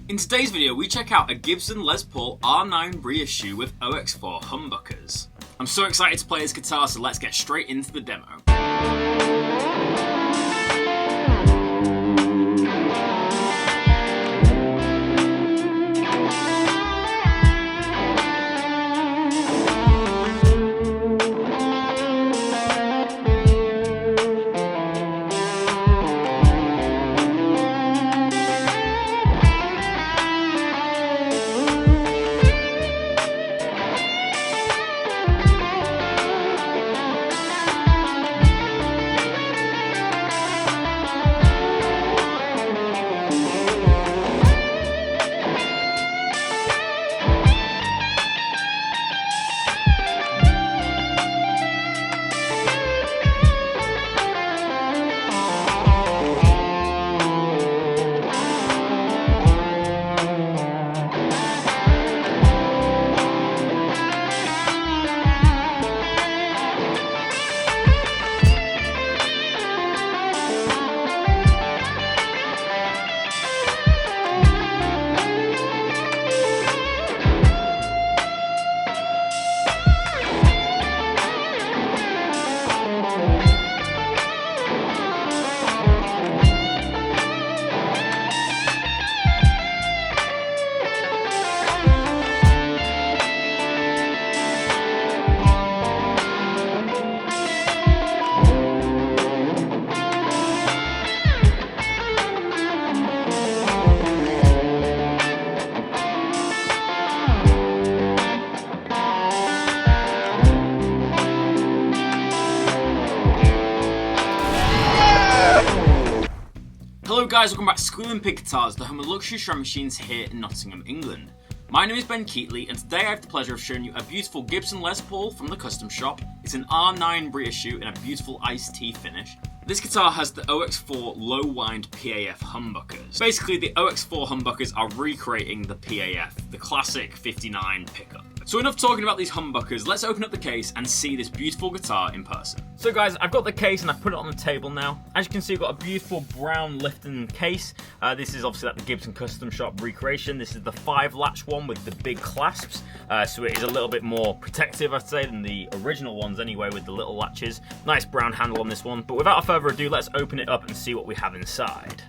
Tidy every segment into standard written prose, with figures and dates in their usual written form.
In today's video, we check out a Gibson Les Paul R9 reissue with OX4 Humbuckers. I'm so excited to play this guitar, so let's get straight into the demo. Hello guys, welcome back to Squealing Pig Guitars, the home of luxury string machines here in Nottingham, England. My name is Ben Keightley, and today I have the pleasure of showing you a beautiful Gibson Les Paul from the custom shop. It's an R9 reissue in a beautiful iced tea finish. This guitar has the OX4 low-wind PAF humbuckers. Basically, the OX4 humbuckers are recreating the PAF, the classic 59 pickup. So enough talking about these humbuckers, let's open up the case and see this beautiful guitar in person. So guys, I've got the case and I've put it on the table now. As you can see, I've got a beautiful brown Lifton case. This is obviously like the Gibson custom shop recreation. This is the 5-latch one with the big clasps. So it is a little bit more protective, I'd say, than the original ones anyway, with the little latches. Nice brown handle on this one. But without further ado, let's open it up and see what we have inside.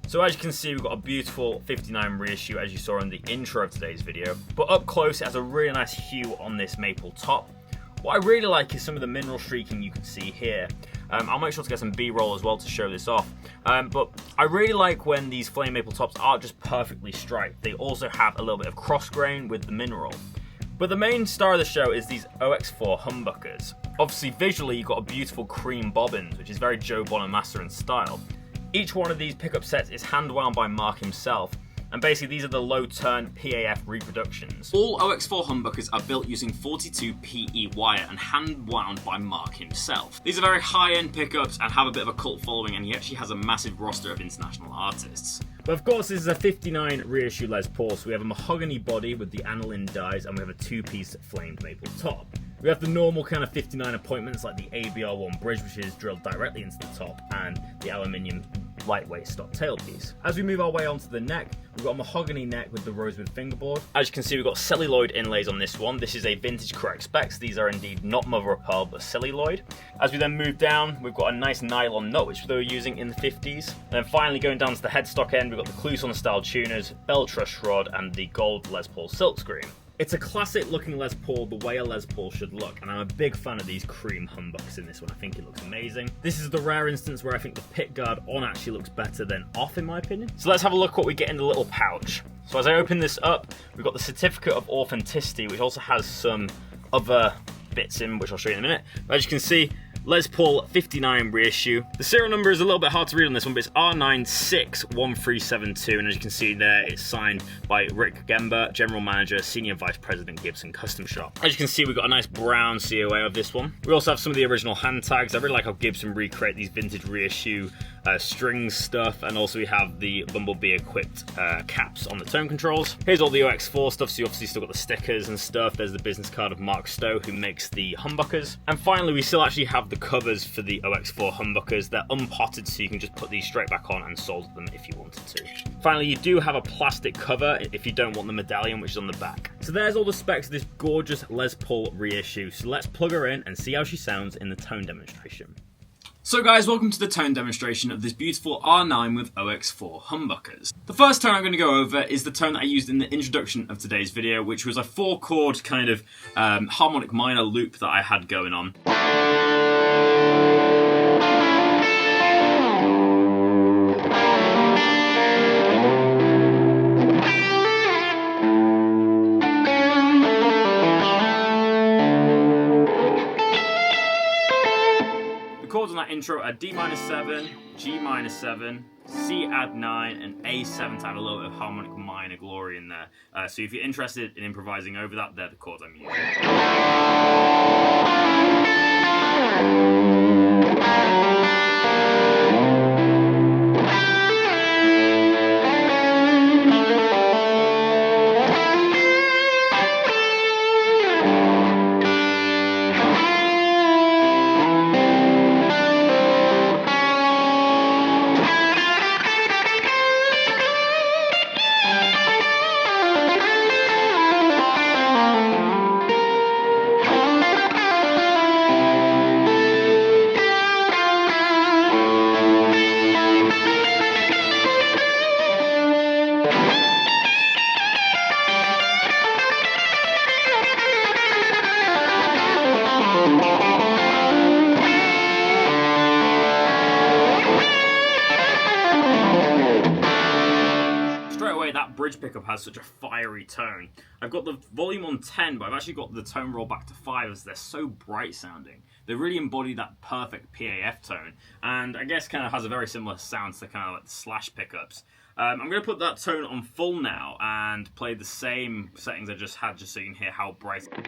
So as you can see, we've got a beautiful 59 reissue, as you saw in the intro of today's video. But up close, it has a really nice hue on this maple top. What I really like is some of the mineral streaking you can see here. I'll make sure to get some B-roll as well to show this off. But I really like when these flame maple tops aren't just perfectly striped. They also have a little bit of cross grain with the mineral. But the main star of the show is these OX4 humbuckers. Obviously, visually, you've got a beautiful cream bobbins, which is very Joe Bonamassa in style. Each one of these pickup sets is hand wound by Mark himself, and basically these are the low turn PAF reproductions. All OX4 humbuckers are built using 42 PE wire and hand wound by Mark himself. These are very high end pickups and have a bit of a cult following, and he actually has a massive roster of international artists. But of course, this is a 59 reissue Les Paul, so we have a mahogany body with the aniline dies, and we have a 2-piece flamed maple top. We have the normal kind of 59 appointments like the ABR1 bridge, which is drilled directly into the top, and the aluminium lightweight stock tailpiece. As we move our way onto the neck, we've got a mahogany neck with the rosewood fingerboard. As you can see, we've got celluloid inlays on this one. This is a vintage correct specs. These are indeed not mother of pearl, but celluloid. As we then move down, we've got a nice nylon nut, which they were using in the 50s. And then finally going down to the headstock end, we've got the Clouson style tuners, bell truss rod, and the gold Les Paul silkscreen. It's a classic looking Les Paul, the way a Les Paul should look, and I'm a big fan of these cream humbucks in this one. I think it looks amazing. This is the rare instance where I think the pick guard on actually looks better than off, in my opinion. So let's have a look what we get in the little pouch. So as I open this up, we've got the certificate of authenticity, which also has some other bits in, which I'll show you in a minute. But as you can see, Les Paul 59 reissue. The serial number is a little bit hard to read on this one, but it's R961372, and as you can see there, it's signed by Rick Gember, General Manager, Senior Vice President, Gibson Custom Shop. As you can see, we've got a nice brown COA of this one. We also have some of the original hand tags. I really like how Gibson recreate these vintage reissue strings stuff, and also we have the Bumblebee equipped caps on the tone controls. Here's all the OX4 stuff, so you obviously still got the stickers and stuff. There's the business card of Mark Stowe, who makes the humbuckers. And finally, we still actually have the covers for the OX4 humbuckers. They're unpotted, so you can just put these straight back on and solder them if you wanted to. Finally, you do have a plastic cover if you don't want the medallion, which is on the back. So there's all the specs of this gorgeous Les Paul reissue. So let's plug her in and see how she sounds in the tone demonstration. So guys, welcome to the tone demonstration of this beautiful R9 with OX4 humbuckers. The first tone I'm going to go over is the tone that I used in the introduction of today's video, which was a 4-chord kind of harmonic minor loop that I had going on. The chords on that intro are D-7, G-7, C-add-9, and A7 to add a little bit of harmonic minor glory in there. So if you're interested in improvising over that, they're the chords I'm using. That bridge pickup has such a fiery tone. I've got the volume on 10, but I've actually got the tone roll back to 5 as they're so bright sounding. They really embody that perfect PAF tone, and I guess kind of has a very similar sound to kind of like the slash pickups. I'm going to put that tone on full now and play the same settings I just had, just so you can hear how bright it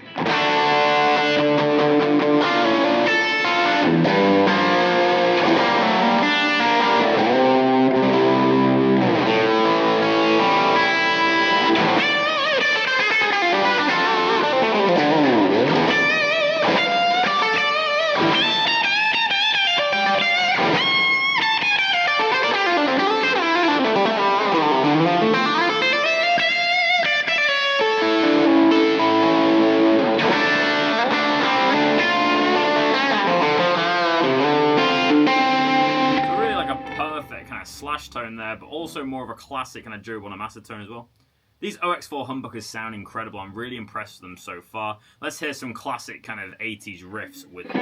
slash tone there, but also more of a classic kind of Joe Bonamassa tone as well. These OX4 humbuckers sound incredible. I'm really impressed with them so far. Let's hear some classic kind of 80s riffs with it.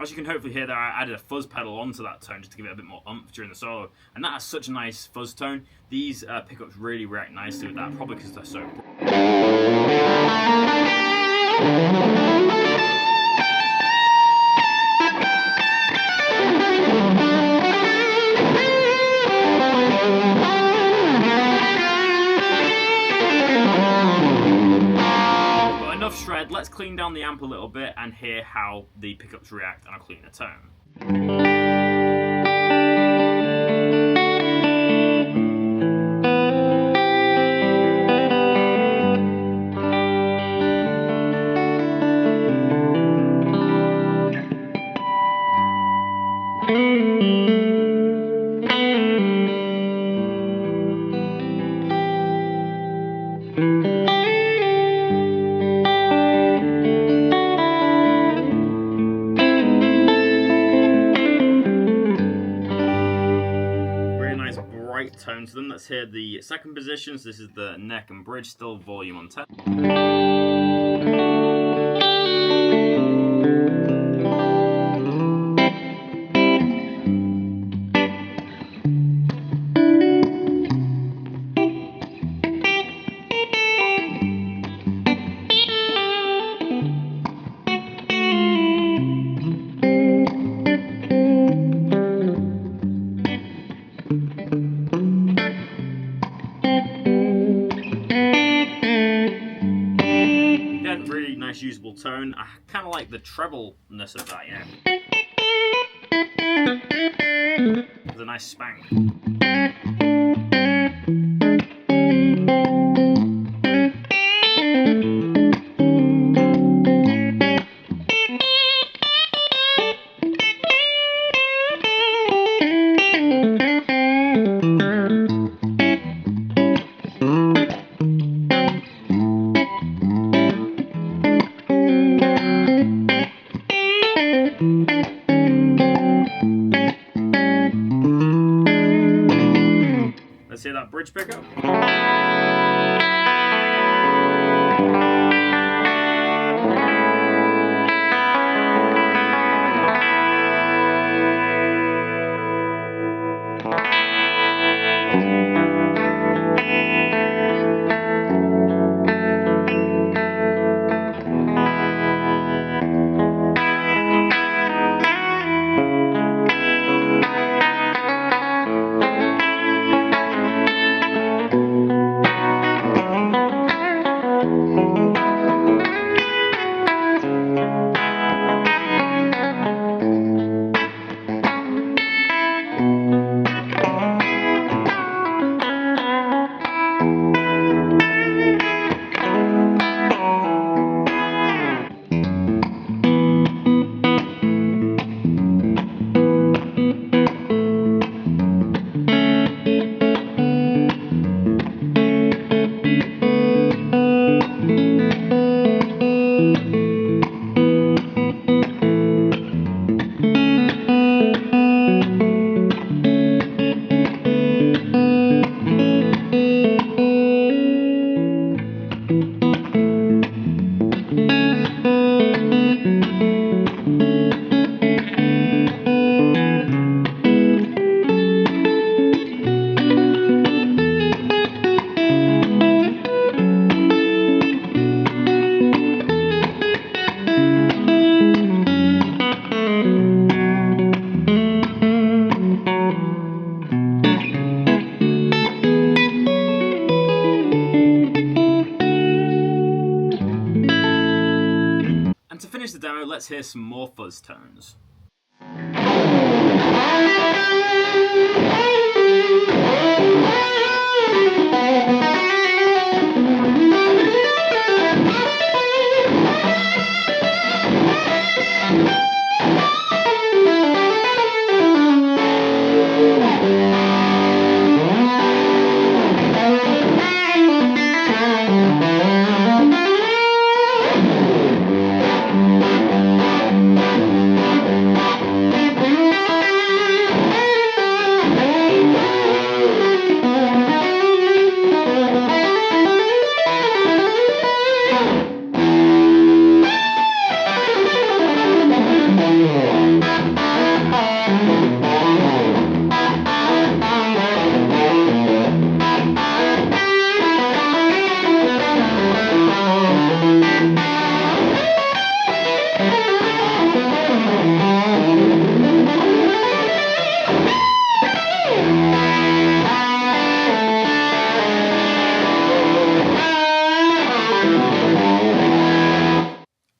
As you can hopefully hear there, I added a fuzz pedal onto that tone just to give it a bit more oomph during the solo, and that has such a nice fuzz tone. These pickups really react nicely with that, probably because they're so shred. Let's clean down the amp a little bit and hear how the pickups react on a cleaner tone. tone to them. Let's hear the second positions. This is the neck and bridge, still volume on 10. Really nice usable tone. I kind of like the trebleness of that, yeah. There's a nice spank. Let's hear that bridge pickup. To finish the demo, let's hear some more fuzz tones.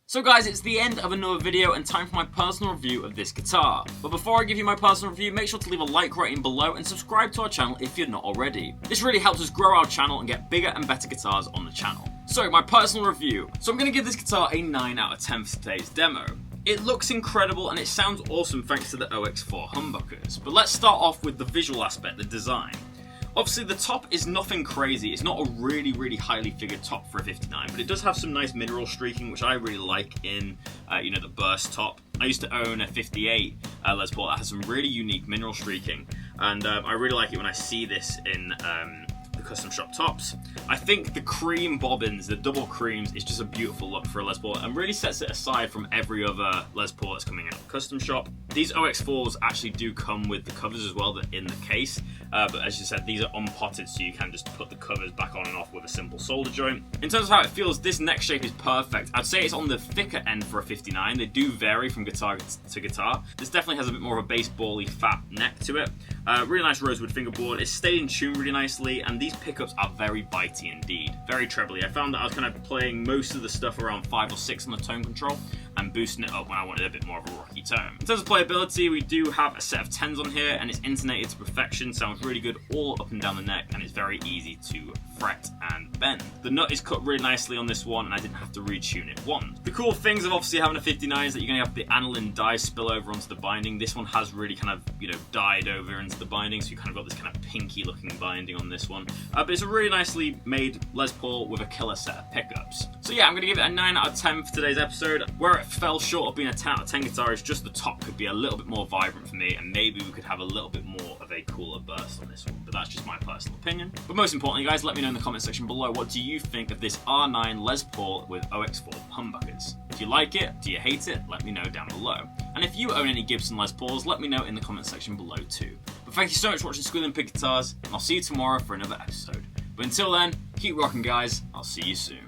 So guys, it's the end of another video and time for my personal review of this guitar. But before I give you my personal review, make sure to leave a like rating below and subscribe to our channel if you're not already. This really helps us grow our channel and get bigger and better guitars on the channel. So my personal review. So I'm going to give this guitar a 9 out of 10 for today's demo. It looks incredible and it sounds awesome thanks to the OX4 Humbuckers. But let's start off with the visual aspect, the design. Obviously the top is nothing crazy, it's not a really highly figured top for a 59, but it does have some nice mineral streaking which I really like in the burst top. I used to own a 58 Les Paul that has some really unique mineral streaking. and I really like it when I see this in the custom shop tops. I think the cream bobbins, the double creams, is just a beautiful look for a Les Paul and really sets it aside from every other Les Paul that's coming out of the custom shop. These OX4s actually do come with the covers as well, that in the case, but as you said, these are unpotted, so you can just put the covers back on and off with a simple solder joint. In terms of how it feels, this neck shape is perfect. I'd say it's on the thicker end for a 59. They do vary from guitar to guitar. This definitely has a bit more of a baseball-y fat neck to it. Really nice rosewood fingerboard. It's stayed in tune really nicely, and these pickups are very bitey indeed. Very trebly. I found that I was kind of playing most of the stuff around 5 or 6 on the tone control and boosting it up when I wanted a bit more of a rocky tone. In terms of playability, we do have a set of 10s on here, and it's intonated to perfection. Sounds really good all up and down the neck, and it's very easy to fret and bend. The nut is cut really nicely on this one, and I didn't have to retune it once. The cool things of obviously having a 59 is that you're going to have the aniline dye spill over onto the binding. This one has really kind of, dyed over into the binding, so you kind of got this kind of pinky looking binding on this one. But it's a really nicely made Les Paul with a killer set of pickups. So yeah, I'm going to give it a 9 out of 10 for today's episode. Where it fell short of being a 10 out of 10 guitar is just the top could be a little bit more vibrant for me, and maybe we could have a little bit more of a cooler burst on this one, but that's just my personal opinion. But most importantly, guys, let me know in the comment section below, what do you think of this R9 Les Paul with OX4 humbuckers? Do you like it? Do you hate it? Let me know down below. And if you own any Gibson Les Pauls, let me know in the comment section below too. But thank you so much for watching Squealing Pig Guitars, and I'll see you tomorrow for another episode. But until then, keep rocking, guys. I'll see you soon.